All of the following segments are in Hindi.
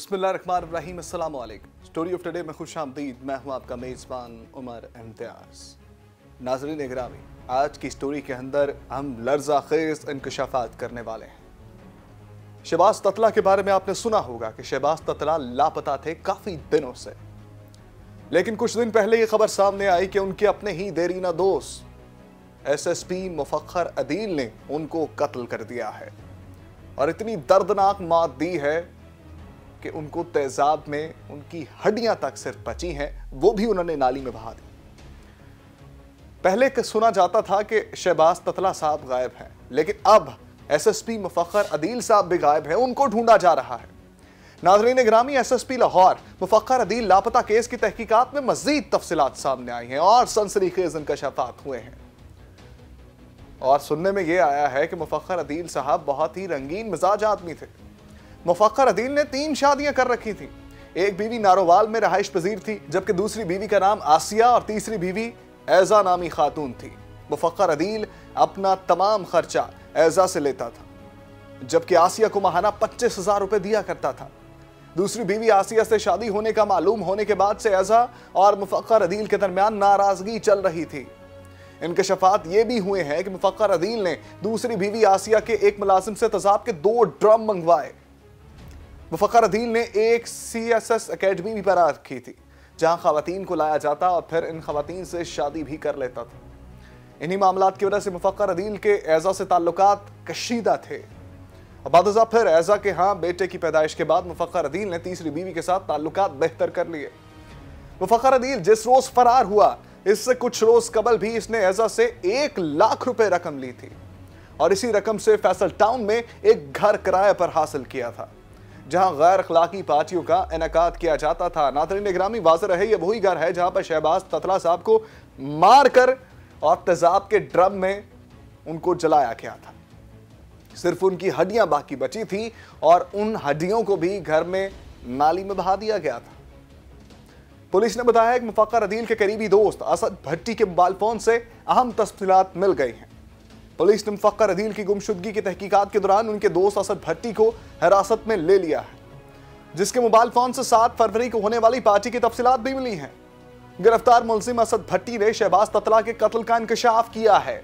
बिस्मिल्लाहिर्रहमानिर्रहीम, अस्सलाम वालेकुम। स्टोरी ऑफ टुडे में खुश आमदीद। मैं हूं आपका मेज़बान उमर इम्तियाज़। नाज़रीन इकरामी, आज की स्टोरी के अंदर हम लर्ज़ाखेज़ इंकशाफात करने वाले हैं। शहबाज ततला के बारे में आपने सुना होगा कि शहबाज ततला लापता थे काफ़ी दिनों से, लेकिन कुछ दिन पहले ये खबर सामने आई कि उनके अपने ही देरीना दोस्त SSP मुफक्खर अदील ने उनको कत्ल कर दिया है और इतनी दर्दनाक मौत दी है कि उनको तेजाब में उनकी हड्डियां तक सिर्फ बची हैं, वो भी उन्होंने नाली में बहा दी। पहले सुना जाता था कि शहबाज ततला साहब गायब हैं, लेकिन अब SSP मुफक्खर अदील साहब भी गायब हैं, उनको ढूंढा जा रहा है। नाज़रीन ग्रामी, SSP लाहौर मुफक्खर अदील लापता केस की तहकीकात में मजीद तफसीलात सामने आई हैं और सनसनीखेज इंकशाफात हुए हैं। और सुनने में यह आया है कि मुफक्खर अदील साहब बहुत ही रंगीन मिजाज आदमी थे। मुफक्खर अदील ने 3 शादियां कर रखी थी। एक बीवी नारोवाल में रहाइश पजीर थी, जबकि दूसरी बीवी का नाम आसिया और तीसरी बीवी ऐजा नामी खातून थी। मुफक्खर अदील अपना तमाम खर्चा ऐजा से लेता था, जबकि आसिया को माहाना 25,000 रुपए दिया करता था। दूसरी बीवी आसिया से शादी होने का मालूम होने के बाद से ऐजा और मुफक्खर अदील के दरमियान नाराजगी चल रही थी। इंकशाफात ये भी हुए हैं कि मुफक्खर अदील ने दूसरी बीवी आसिया के एक मुलाजिम से तेजाब के 2 ड्रम मंगवाए। मुफक्खर अदील ने एक CSS अकेडमी भी बना रखी थी, जहां खवातीन को लाया जाता और फिर इन खवातीन से शादी भी कर लेता था। इन्हीं मामलात की वजह से मुफक्खर अदील के ऐजा से ताल्लुकात कशीदा थे। बादशाह फिर ऐजा के यहाँ बेटे की पैदाइश के बाद मुफक्खर अदील ने तीसरी बीवी के साथ ताल्लुकात बेहतर कर लिए। मुफक्खर अदील जिस रोज फरार हुआ, इससे कुछ रोज कबल भी इसने ऐजा से 1 लाख रुपए रकम ली थी और इसी रकम से फैसल टाउन में एक घर किराए पर हासिल किया था, जहां गैर अखलाकी पार्टियों का इनेकाद किया जाता था। नाज़रीन ग्रामी, वाज़ेह रहे ये वही घर है जहां पर शहबाज ततला साहब को मार कर और तेजाब के ड्रम में उनको जलाया गया था। सिर्फ उनकी हड्डियां बाकी बची थी और उन हड्डियों को भी घर में नाली में बहा दिया गया था। पुलिस ने बताया कि मुफक्खर अदील के करीबी दोस्त असद भट्टी के मोबाइल फोन से अहम तफसीलात मिल गई हैं। पुलिस ने मुफक्खर अदील की गुमशुदगी की तहकीकात के दौरान उनके दोस्त असद भट्टी को हिरासत में ले लिया है, जिसके मोबाइल फोन से 7 फरवरी को होने वाली पार्टी की तफसीलात भी मिली हैं। गिरफ्तार मुलजिम असद भट्टी ने शहबाज ततला के कत्ल का इंकशाफ किया है।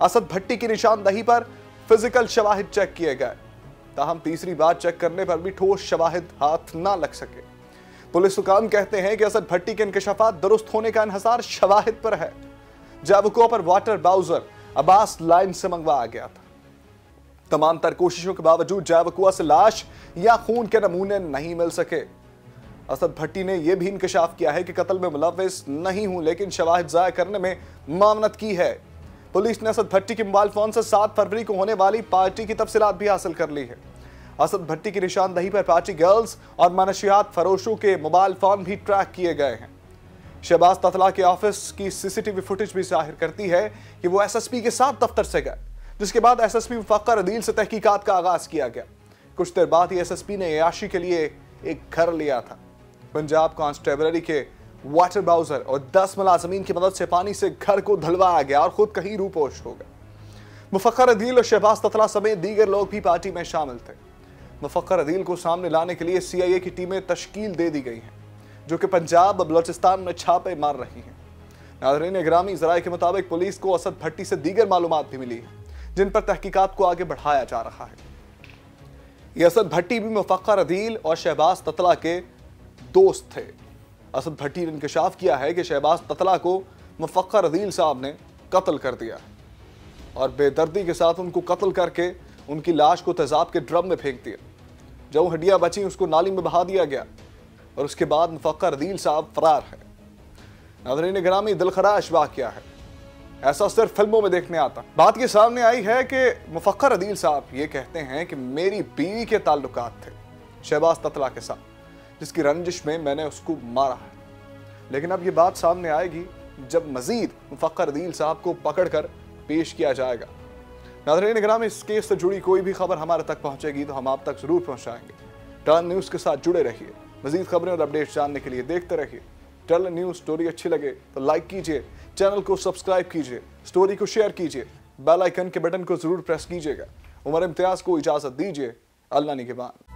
असद भट्टी की निशानदही पर फिजिकल शवाहिद चेक किए गए, ताहम तीसरी बार चेक करने पर भी ठोस शवाहिद हाथ ना लग सके। पुलिस हुकाम कहते हैं कि असद भट्टी के इंकशाफात दुरुस्त होने का इन्हसार शवाहिद पर है। जावकुआ पर वाटर बाउजर अब्बास लाइन से मंगवाया गया था। तमाम तर कोशिशों के बावजूद जावकुआ से लाश या खून के नमूने नहीं मिल सके। असद भट्टी ने यह भी इंकशाफ किया है कि कत्ल में मुलव्विस नहीं हूं, लेकिन शवाहिद ज़ाया करने में मामनत की है। पुलिस ने असद भट्टी के मोबाइल फोन से 7 फरवरी को होने वाली पार्टी की तफसीलात भी हासिल कर ली है। असद भट्टी की निशानदही पर पार्टी गर्ल्स और मनशियात फरोशों के मोबाइल फोन भी ट्रैक किए गए हैं। शहबाज ततला के ऑफिस की CCTV फुटेज भी जाहिर करती है कि वो SSP के साथ दफ्तर से गए, जिसके बाद SSP मुफक्खर अदील से तहकीकात का आगाज किया गया। कुछ देर बाद ही SSP ने याशी के लिए एक घर लिया था। पंजाब कांस्टेबलरी के वाटर बाउजर और 10 मुलाजमीन की मदद से पानी से घर को धुलवाया गया और खुद कहीं रूपोश हो गए। मुफक्खर अदील और शहबाज ततला समेत दीगर लोग भी पार्टी में शामिल थे। मुफक्खर अदील को सामने लाने के लिए CIA की टीमें तश्कील दे दी गई हैं, जो कि पंजाब और बलोचिस्तान में छापे मार रही हैं। नाज़रीन ग्रामी, ज़राए के मुताबिक पुलिस को असद भट्टी से दीगर मालूमात भी मिली हैं, जिन पर तहकीकात को आगे बढ़ाया जा रहा है। ये असद भट्टी भी मुफक्खर अदील और शहबाज ततला के दोस्त थे। असद भट्टी ने इंकशाफ किया है कि शहबाज ततला को मुफक्खर अदील साहब ने कत्ल कर दिया और बेदर्दी के साथ उनको कत्ल करके उनकी लाश को तेजाब के ड्रम में फेंक दिया। जो हड्डियां बची उसको नाली में बहा दिया गया और उसके बाद मुफक्खर अदील साहब फरार है। नाज़रीन ग्रामी, दिलखराश वाक़या है, ऐसा सिर्फ फिल्मों में देखने आता। बात ये सामने आई है कि मुफक्खर अदील साहब ये कहते हैं कि मेरी बीवी के ताल्लुकात थे शहबाज ततला के साथ, जिसकी रंजिश में मैंने उसको मारा है। लेकिन अब ये बात सामने आएगी जब मजीद मुफक्खर अदील साहब को पकड़ कर पेश किया जाएगा। नाज़रीन ग्रामी, इस केस से जुड़ी कोई भी खबर हमारे तक पहुंचेगी तो हम आप तक जरूर पहुंचाएंगे। टर्न न्यूज़ के साथ जुड़े रहिए। मजीद खबरें और अपडेट्स जानने के लिए देखते रहिए टर्न न्यूज़। स्टोरी अच्छी लगे तो लाइक कीजिए, चैनल को सब्सक्राइब कीजिए, स्टोरी को शेयर कीजिए, बेल आइकन के बटन को जरूर प्रेस कीजिएगा। उमर इम्तियाज़ को इजाज़त दीजिए। अल्लाह निगहबान।